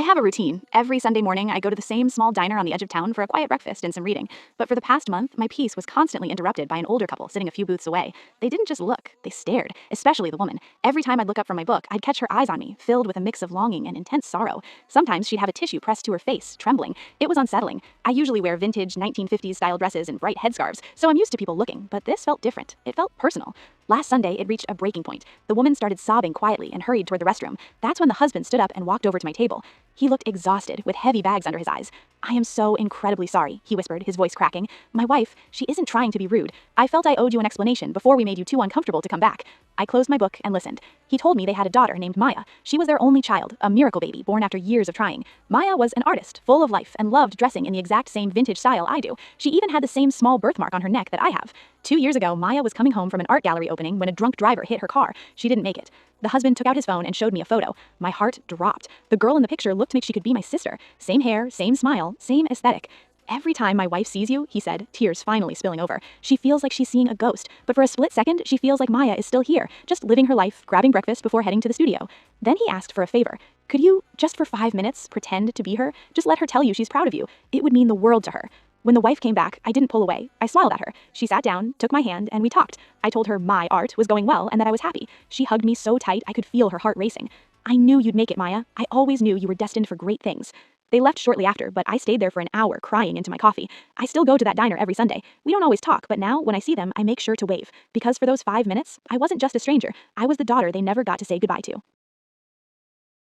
have a routine. Every Sunday morning, I go to the same small diner on the edge of town for a quiet breakfast and some reading. But for the past month, my peace was constantly interrupted by an older couple sitting a few booths away. They didn't just look, they stared, especially the woman. Every time I'd look up from my book, I'd catch her eyes on me, filled with a mix of longing and intense sorrow. Sometimes she'd have a tissue pressed to her face, trembling. It was unsettling. I usually wear vintage 1950s style dresses and bright headscarves, so I'm used to people looking, but this felt different. It felt personal. Last Sunday, it reached a breaking point. The woman started sobbing quietly and hurried toward the restroom. That's when the husband stood up and walked over to my table. He looked exhausted, with heavy bags under his eyes. "I am so incredibly sorry," he whispered, his voice cracking. "My wife, she isn't trying to be rude. I felt I owed you an explanation before we made you too uncomfortable to come back." I closed my book and listened. He told me they had a daughter named Maya. She was their only child, a miracle baby born after years of trying. Maya was an artist, full of life, and loved dressing in the exact same vintage style I do. She even had the same small birthmark on her neck that I have. 2 years ago, Maya was coming home from an art gallery opening when a drunk driver hit her car. She didn't make it. The husband took out his phone and showed me a photo. My heart dropped. The girl in the picture looked like she could be my sister. Same hair, same smile, same aesthetic. "Every time my wife sees you," he said, tears finally spilling over, "she feels like she's seeing a ghost. But for a split second, she feels like Maya is still here, just living her life, grabbing breakfast before heading to the studio." Then he asked for a favor. "Could you, just for 5 minutes, pretend to be her? Just let her tell you she's proud of you. It would mean the world to her." When the wife came back, I didn't pull away. I smiled at her. She sat down, took my hand, and we talked. I told her my art was going well and that I was happy. She hugged me so tight I could feel her heart racing. "I knew you'd make it, Maya. I always knew you were destined for great things." They left shortly after, but I stayed there for an hour crying into my coffee. I still go to that diner every Sunday. We don't always talk, but now, when I see them, I make sure to wave. Because for those 5 minutes, I wasn't just a stranger. I was the daughter they never got to say goodbye to.